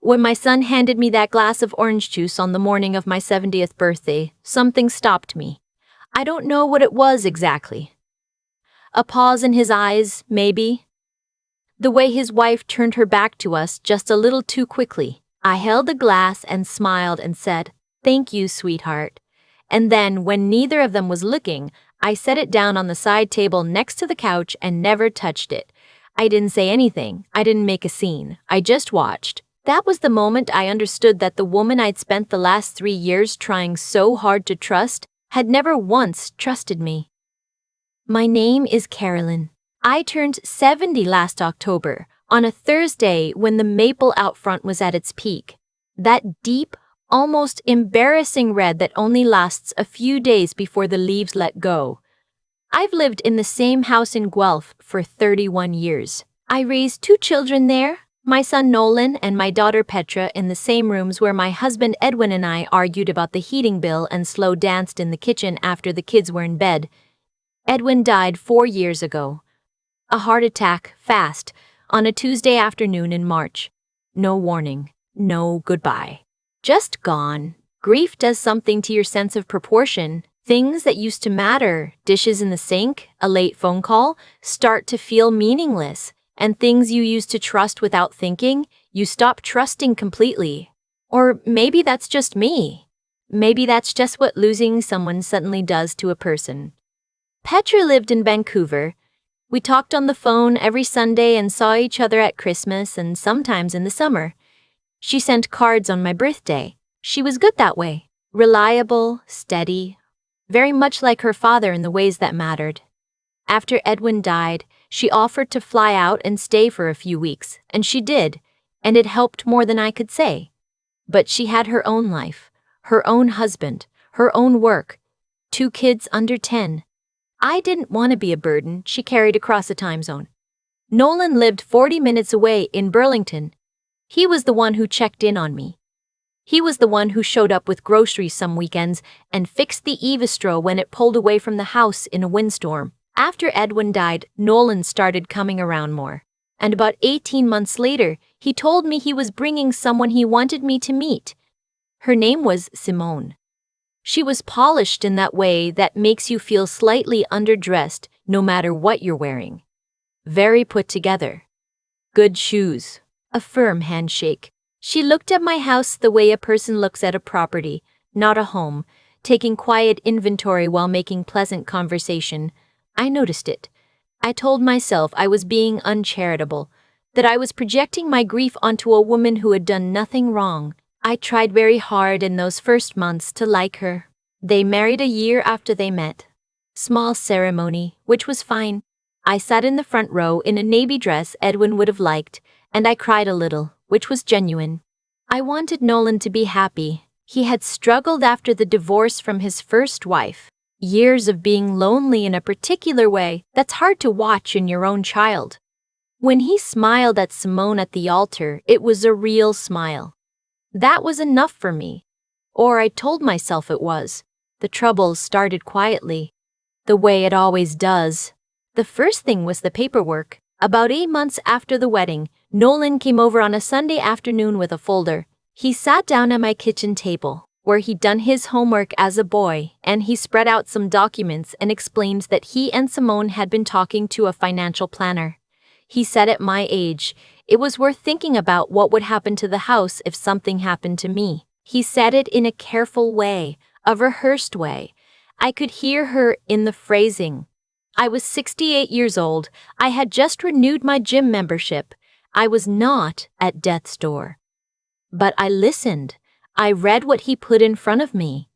When my son handed me that glass of orange juice on the morning of my 70th birthday, something stopped me. I don't know what it was exactly. A pause in his eyes, maybe. The way his wife turned her back to us just a little too quickly. I held the glass and smiled and said, "Thank you, sweetheart." And then, when neither of them was looking, I set it down on the side table next to the couch and never touched it. I didn't say anything. I didn't make a scene. I just watched. That was the moment I understood that the woman I'd spent the last 3 years trying so hard to trust had never once trusted me. My name is Carolyn. I turned 70 last October, on a Thursday when the maple out front was at its peak. That deep, almost embarrassing red that only lasts a few days before the leaves let go. I've lived in the same house in Guelph for 31 years. I raised 2 children there, my son Nolan and my daughter Petra, in the same rooms where my husband Edwin and I argued about the heating bill and slow danced in the kitchen after the kids were in bed. Edwin died 4 years ago. A heart attack, fast, on a Tuesday afternoon in March. No warning, no goodbye. Just gone. Grief does something to your sense of proportion. Things that used to matter, dishes in the sink, a late phone call, start to feel meaningless. And things you used to trust without thinking, you stop trusting completely. Or maybe that's just me. Maybe that's just what losing someone suddenly does to a person. Petra lived in Vancouver. We talked on the phone every Sunday and saw each other at Christmas and sometimes in the summer. She sent cards on my birthday. She was good that way. Reliable, steady, very much like her father in the ways that mattered. After Edwin died, she offered to fly out and stay for a few weeks, and she did, and it helped more than I could say. But she had her own life, her own husband, her own work, 2 kids under 10. I didn't want to be a burden she carried across a time zone. Nolan lived 40 minutes away in Burlington. He was the one who checked in on me. He was the one who showed up with groceries some weekends and fixed the Evistro when it pulled away from the house in a windstorm. After Edwin died, Nolan started coming around more. And about 18 months later, he told me he was bringing someone he wanted me to meet. Her name was Simone. She was polished in that way that makes you feel slightly underdressed no matter what you're wearing. Very put together. Good shoes. A firm handshake. She looked at my house the way a person looks at a property, not a home, taking quiet inventory while making pleasant conversation. I noticed it. I told myself I was being uncharitable, that I was projecting my grief onto a woman who had done nothing wrong. I tried very hard in those first months to like her. They married a year after they met. Small ceremony, which was fine. I sat in the front row in a navy dress Edwin would have liked, and I cried a little, which was genuine. I wanted Nolan to be happy. He had struggled after the divorce from his first wife. Years of being lonely in a particular way that's hard to watch in your own child. When he smiled at Simone at the altar, it was a real smile. That was enough for me. Or I told myself it was. The troubles started quietly. The way it always does. The first thing was the paperwork. About 8 months after the wedding, Nolan came over on a Sunday afternoon with a folder. He sat down at my kitchen table, where he'd done his homework as a boy, and he spread out some documents and explained that he and Simone had been talking to a financial planner. He said at my age, it was worth thinking about what would happen to the house if something happened to me. He said it in a careful way, a rehearsed way. I could hear her in the phrasing. I was 68 years old. I had just renewed my gym membership. I was not at death's door. But I listened. I read what he put in front of me.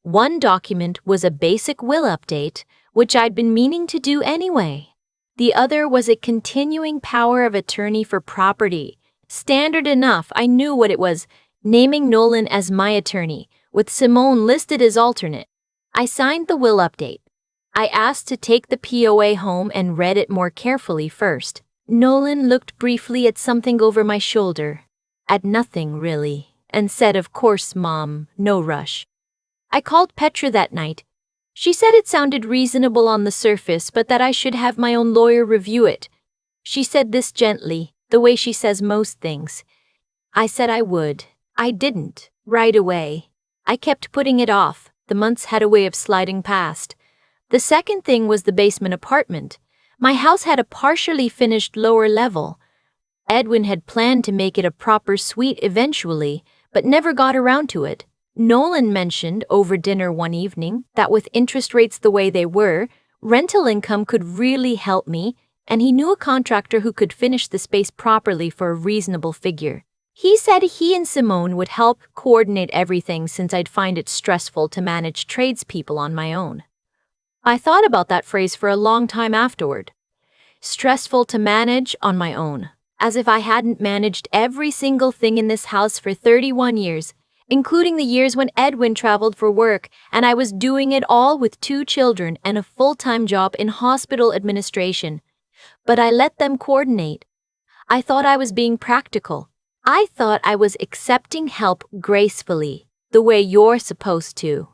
One document was a basic will update, which I'd been meaning to do anyway. The other was a continuing power of attorney for property. Standard enough, I knew what it was, naming Nolan as my attorney, with Simone listed as alternate. I signed the will update. I asked to take the POA home and read it more carefully first. Nolan looked briefly at something over my shoulder, at nothing really, and said, "Of course, Mom, no rush." I called Petra that night. She said it sounded reasonable on the surface, but that I should have my own lawyer review it. She said this gently, the way she says most things. I said I would. I didn't, right away. I kept putting it off. The months had a way of sliding past. The second thing was the basement apartment. My house had a partially finished lower level. Edwin had planned to make it a proper suite eventually, but never got around to it. Nolan mentioned over dinner one evening that with interest rates the way they were, rental income could really help me, and he knew a contractor who could finish the space properly for a reasonable figure. He said he and Simone would help coordinate everything since I'd find it stressful to manage tradespeople on my own. I thought about that phrase for a long time afterward. Stressful to manage on my own, as if I hadn't managed every single thing in this house for 31 years, including the years when Edwin traveled for work and I was doing it all with 2 children and a full-time job in hospital administration. But I let them coordinate. I thought I was being practical. I thought I was accepting help gracefully, the way you're supposed to.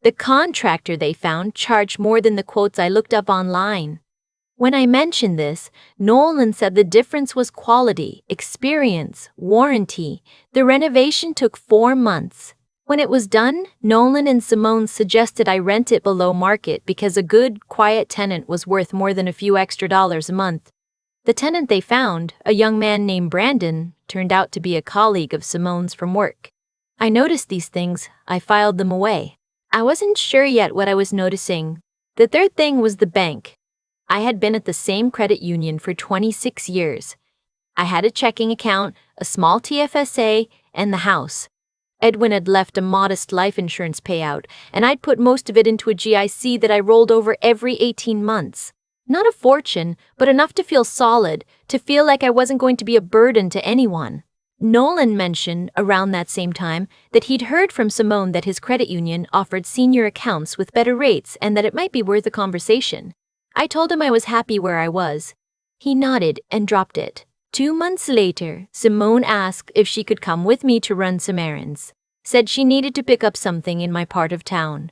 The contractor they found charged more than the quotes I looked up online. When I mentioned this, Nolan said the difference was quality, experience, warranty. The renovation took 4 months. When it was done, Nolan and Simone suggested I rent it below market because a good, quiet tenant was worth more than a few extra dollars a month. The tenant they found, a young man named Brandon, turned out to be a colleague of Simone's from work. I noticed these things. I filed them away. I wasn't sure yet what I was noticing. The third thing was the bank. I had been at the same credit union for 26 years. I had a checking account, a small TFSA, and the house. Edwin had left a modest life insurance payout, and I'd put most of it into a GIC that I rolled over every 18 months. Not a fortune, but enough to feel solid, to feel like I wasn't going to be a burden to anyone. Nolan mentioned, around that same time, that he'd heard from Simone that his credit union offered senior accounts with better rates and that it might be worth a conversation. I told him I was happy where I was. He nodded and dropped it. 2 months later, Simone asked if she could come with me to run some errands. Said she needed to pick up something in my part of town.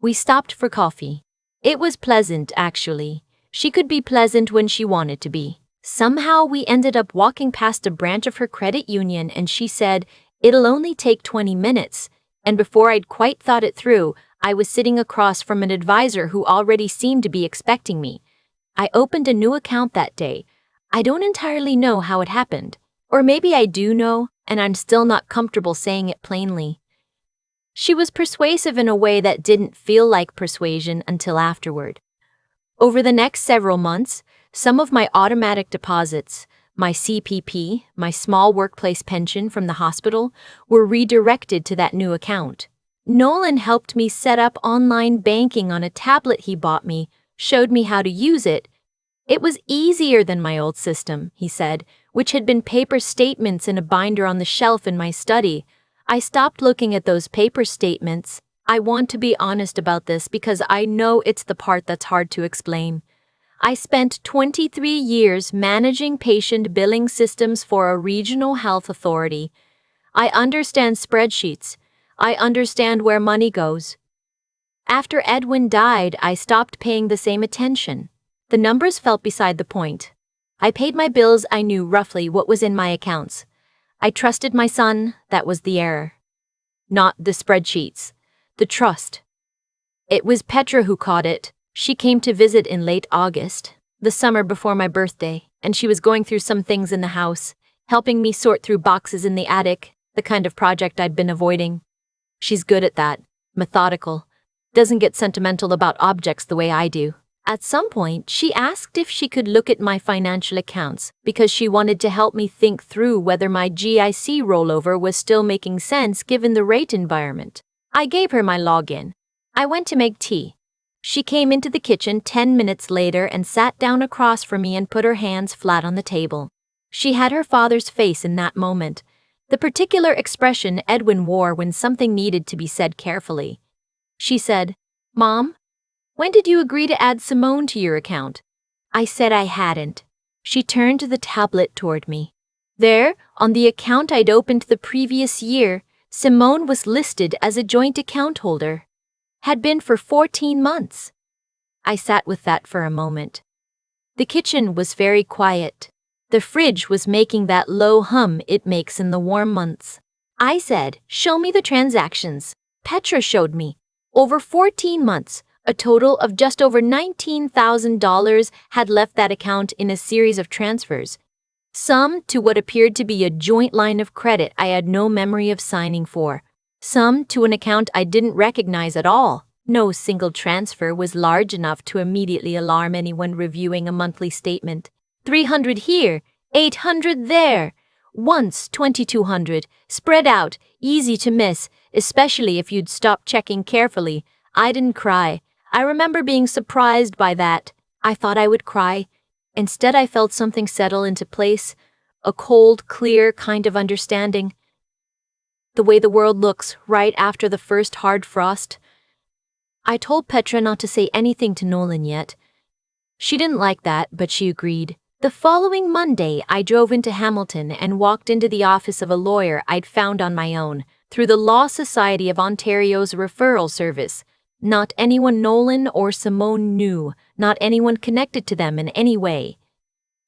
We stopped for coffee. It was pleasant, actually. She could be pleasant when she wanted to be. Somehow we ended up walking past a branch of her credit union and she said, "It'll only take 20 minutes. And before I'd quite thought it through, I was sitting across from an advisor who already seemed to be expecting me. I opened a new account that day. I don't entirely know how it happened. Or maybe I do know, and I'm still not comfortable saying it plainly. She was persuasive in a way that didn't feel like persuasion until afterward. Over the next several months, some of my automatic deposits, my CPP, my small workplace pension from the hospital, were redirected to that new account. Nolan helped me set up online banking on a tablet he bought me, showed me how to use it. It was easier than my old system, he said, which had been paper statements in a binder on the shelf in my study. I stopped looking at those paper statements. I want to be honest about this because I know it's the part that's hard to explain. I spent 23 years managing patient billing systems for a regional health authority. I understand spreadsheets. I understand where money goes. After Edwin died, I stopped paying the same attention. The numbers felt beside the point. I paid my bills. I knew roughly what was in my accounts. I trusted my son. That was the error. Not the spreadsheets. The trust. It was Petra who caught it. She came to visit in late August, the summer before my birthday, and she was going through some things in the house, helping me sort through boxes in the attic, the kind of project I'd been avoiding. She's good at that, methodical, doesn't get sentimental about objects the way I do. At some point, she asked if she could look at my financial accounts because she wanted to help me think through whether my GIC rollover was still making sense given the rate environment. I gave her my login. I went to make tea. She came into the kitchen 10 minutes later and sat down across from me and put her hands flat on the table. She had her father's face in that moment, the particular expression Edwin wore when something needed to be said carefully. She said, "Mom, when did you agree to add Simone to your account?" I said I hadn't. She turned the tablet toward me. There, on the account I'd opened the previous year, Simone was listed as a joint account holder. Had been for 14 months. I sat with that for a moment. The kitchen was very quiet. The fridge was making that low hum it makes in the warm months. I said, "Show me the transactions." Petra showed me. Over 14 months, a total of just over $19,000 had left that account in a series of transfers. Some to what appeared to be a joint line of credit I had no memory of signing for. Some to an account I didn't recognize at all. No single transfer was large enough to immediately alarm anyone reviewing a monthly statement. 300 here, 800 there. Once 2,200, spread out, easy to miss, especially if you'd stopped checking carefully. I didn't cry. I remember being surprised by that. I thought I would cry. Instead, I felt something settle into place, a cold, clear kind of understanding. The way the world looks right after the first hard frost. I told Petra not to say anything to Nolan yet. She didn't like that, but she agreed. The following Monday, I drove into Hamilton and walked into the office of a lawyer I'd found on my own, through the Law Society of Ontario's referral service. Not anyone Nolan or Simone knew, not anyone connected to them in any way.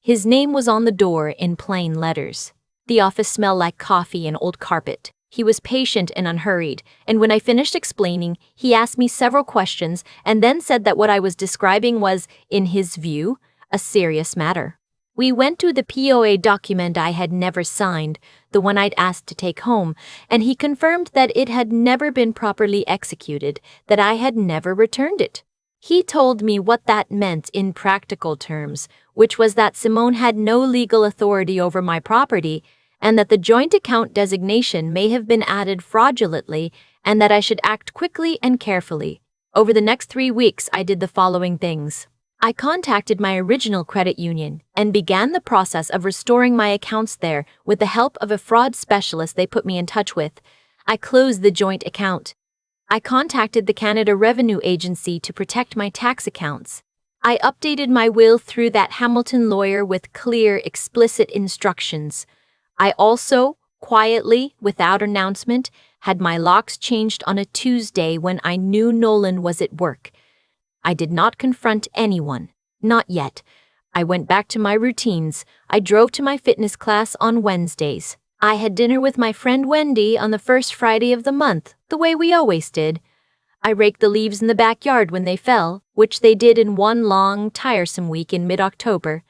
His name was on the door in plain letters. The office smelled like coffee and old carpet. He was patient and unhurried, and when I finished explaining, he asked me several questions and then said that what I was describing was, in his view, a serious matter. We went to the POA document I had never signed, the one I'd asked to take home, and he confirmed that it had never been properly executed, that I had never returned it. He told me what that meant in practical terms, which was that Simone had no legal authority over my property, and that the joint account designation may have been added fraudulently, and that I should act quickly and carefully. Over the next 3 weeks, I did the following things. I contacted my original credit union and began the process of restoring my accounts there with the help of a fraud specialist they put me in touch with. I closed the joint account. I contacted the Canada Revenue Agency to protect my tax accounts. I updated my will through that Hamilton lawyer with clear, explicit instructions. I also, quietly, without announcement, had my locks changed on a Tuesday when I knew Nolan was at work. I did not confront anyone. Not yet. I went back to my routines. I drove to my fitness class on Wednesdays. I had dinner with my friend Wendy on the first Friday of the month, the way we always did. I raked the leaves in the backyard when they fell, which they did in one long, tiresome week in mid-October.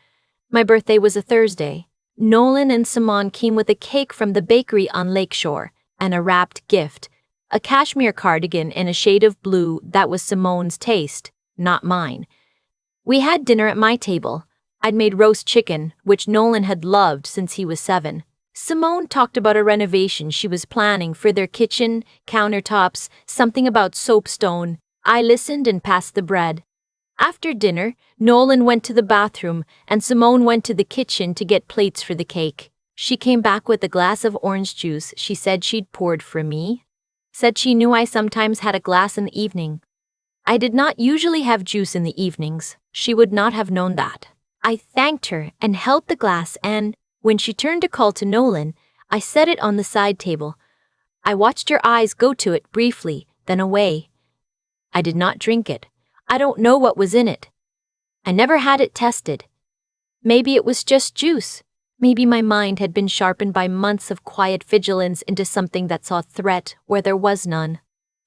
My birthday was a Thursday. Nolan and Simone came with a cake from the bakery on Lakeshore and a wrapped gift, a cashmere cardigan in a shade of blue that was Simone's taste, not mine. We had dinner at my table. I'd made roast chicken, which Nolan had loved since he was 7. Simone talked about a renovation she was planning for their kitchen, countertops, something about soapstone. I listened and passed the bread. After dinner, Nolan went to the bathroom and Simone went to the kitchen to get plates for the cake. She came back with a glass of orange juice she said she'd poured for me. Said she knew I sometimes had a glass in the evening. I did not usually have juice in the evenings. She would not have known that. I thanked her and held the glass and, when she turned to call to Nolan, I set it on the side table. I watched her eyes go to it briefly, then away. I did not drink it. I don't know what was in it. I never had it tested. Maybe it was just juice. Maybe my mind had been sharpened by months of quiet vigilance into something that saw threat where there was none.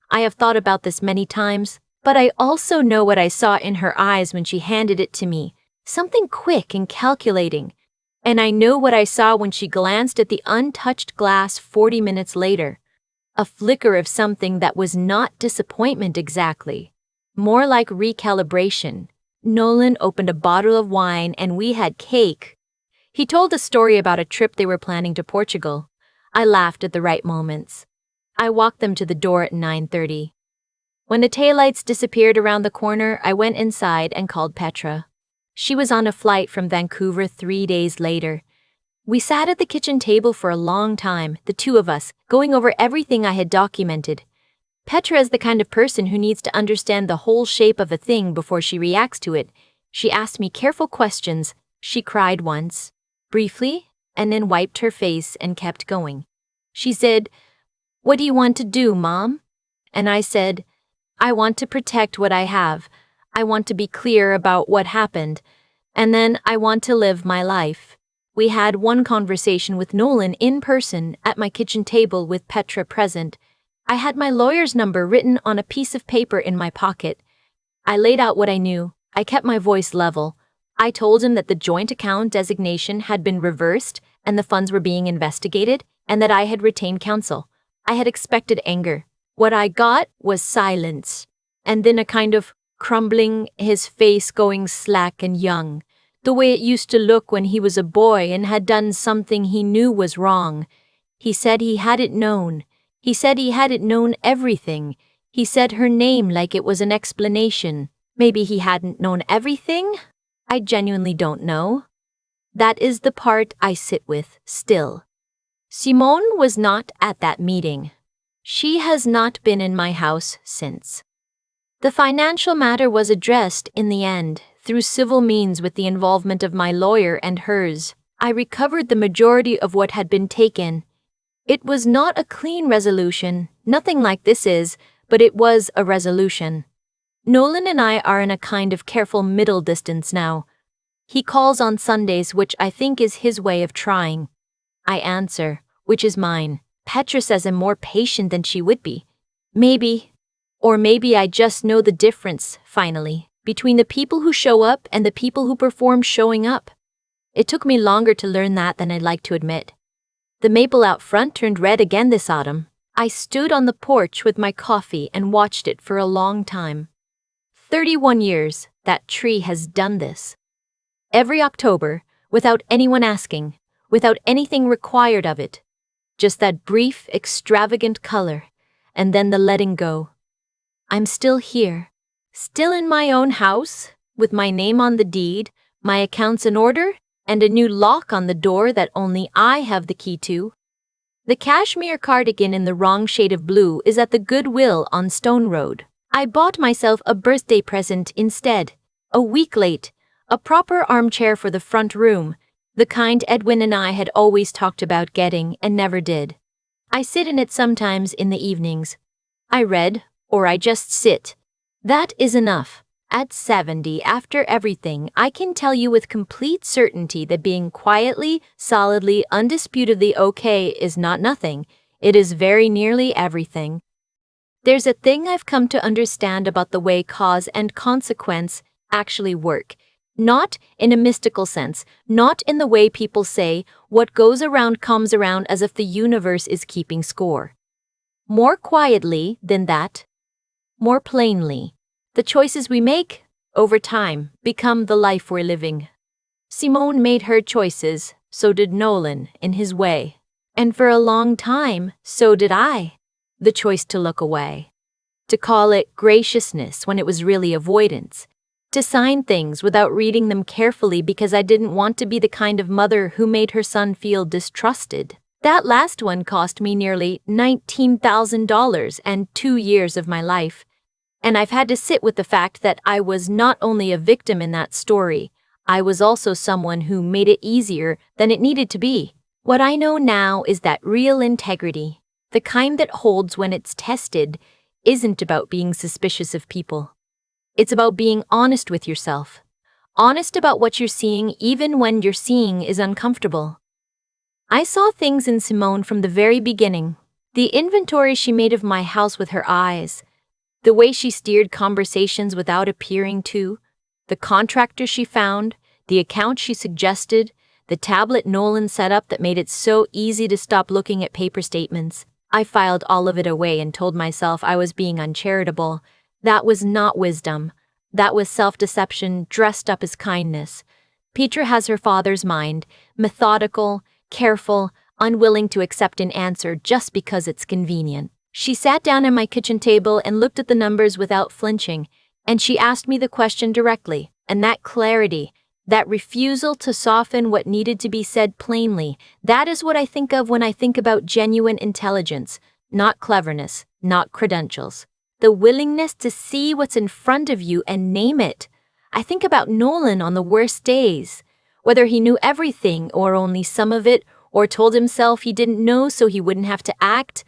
I have thought about this many times, but I also know what I saw in her eyes when she handed it to me, something quick and calculating. And I know what I saw when she glanced at the untouched glass 40 minutes later. A flicker of something that was not disappointment exactly, more like recalibration. Nolan opened a bottle of wine and we had cake. He told a story about a trip they were planning to Portugal. I laughed at the right moments. I walked them to the door at 9:30. When the taillights disappeared around the corner, I went inside and called Petra. She was on a flight from Vancouver 3 days later. We sat at the kitchen table for a long time, the two of us, going over everything I had documented. Petra is the kind of person who needs to understand the whole shape of a thing before she reacts to it. She asked me careful questions. She cried once, briefly, and then wiped her face and kept going. She said, "What do you want to do, Mom?" And I said, "I want to protect what I have. I want to be clear about what happened. And then I want to live my life." We had one conversation with Nolan in person at my kitchen table with Petra present. I had my lawyer's number written on a piece of paper in my pocket. I laid out what I knew. I kept my voice level. I told him that the joint account designation had been reversed and the funds were being investigated, and that I had retained counsel. I had expected anger. What I got was silence, and then a kind of crumbling, his face going slack and young, the way it used to look when he was a boy and had done something he knew was wrong. He said he hadn't known. He said he hadn't known everything. He said her name like it was an explanation. Maybe he hadn't known everything? I genuinely don't know. That is the part I sit with still. Simone was not at that meeting. She has not been in my house since. The financial matter was addressed in the end through civil means with the involvement of my lawyer and hers. I recovered the majority of what had been taken. It was not a clean resolution, nothing like this is, but it was a resolution. Nolan and I are in a kind of careful middle distance now. He calls on Sundays, which I think is his way of trying. I answer, which is mine. Petra says I'm more patient than she would be. Maybe. Or maybe I just know the difference, finally, between the people who show up and the people who perform showing up. It took me longer to learn that than I'd like to admit. The maple out front turned red again this autumn. I stood on the porch with my coffee and watched it for a long time. 31 years, that tree has done this. Every October, without anyone asking, without anything required of it. Just that brief, extravagant color, and then the letting go. I'm still here, still in my own house, with my name on the deed, my accounts in order, and a new lock on the door that only I have the key to. The cashmere cardigan in the wrong shade of blue is at the Goodwill on Stone Road. I bought myself a birthday present instead, a week late, a proper armchair for the front room, the kind Edwin and I had always talked about getting and never did. I sit in it sometimes in the evenings. I read, or I just sit. That is enough. At 70, after everything, I can tell you with complete certainty that being quietly, solidly, undisputedly okay is not nothing. It is very nearly everything. There's a thing I've come to understand about the way cause and consequence actually work. Not in a mystical sense, not in the way people say, what goes around comes around, as if the universe is keeping score. More quietly than that, more plainly, the choices we make, over time, become the life we're living. Simone made her choices, so did Nolan, in his way. And for a long time, so did I. The choice to look away. To call it graciousness when it was really avoidance. To sign things without reading them carefully because I didn't want to be the kind of mother who made her son feel distrusted. That last one cost me nearly $19,000 and 2 years of my life. And I've had to sit with the fact that I was not only a victim in that story, I was also someone who made it easier than it needed to be. What I know now is that real integrity, the kind that holds when it's tested, isn't about being suspicious of people. It's about being honest with yourself. Honest about what you're seeing even when your seeing is uncomfortable. I saw things in Simone from the very beginning. The inventory she made of my house with her eyes. The way she steered conversations without appearing to. The contractor she found. The account she suggested. The tablet Nolan set up that made it so easy to stop looking at paper statements. I filed all of it away and told myself I was being uncharitable. That was not wisdom. That was self-deception dressed up as kindness. Petra has her father's mind, methodical, careful, unwilling to accept an answer just because it's convenient. She sat down at my kitchen table and looked at the numbers without flinching, and she asked me the question directly, and that clarity, that refusal to soften what needed to be said plainly, that is what I think of when I think about genuine intelligence, not cleverness, not credentials. The willingness to see what's in front of you and name it. I think about Nolan on the worst days, whether he knew everything or only some of it, or told himself he didn't know so he wouldn't have to act.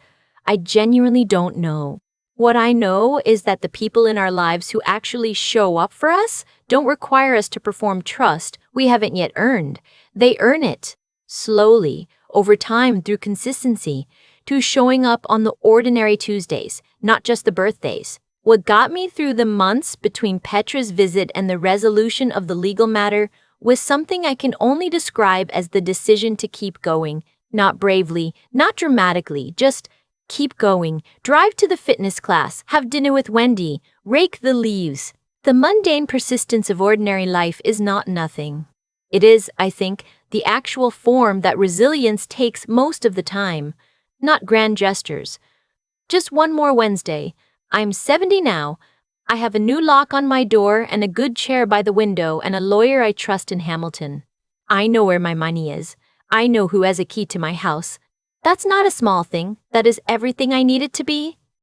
I genuinely don't know. What I know is that the people in our lives who actually show up for us don't require us to perform trust we haven't yet earned. They earn it. Slowly, over time through consistency, to showing up on the ordinary Tuesdays, not just the birthdays. What got me through the months between Petra's visit and the resolution of the legal matter was something I can only describe as the decision to keep going, not bravely, not dramatically, just keep going, drive to the fitness class, have dinner with Wendy, rake the leaves. The mundane persistence of ordinary life is not nothing. It is, I think, the actual form that resilience takes most of the time, not grand gestures. Just one more Wednesday. I'm 70 now. I have a new lock on my door and a good chair by the window and a lawyer I trust in Hamilton. I know where my money is. I know who has a key to my house. That's not a small thing. That is everything I need it to be.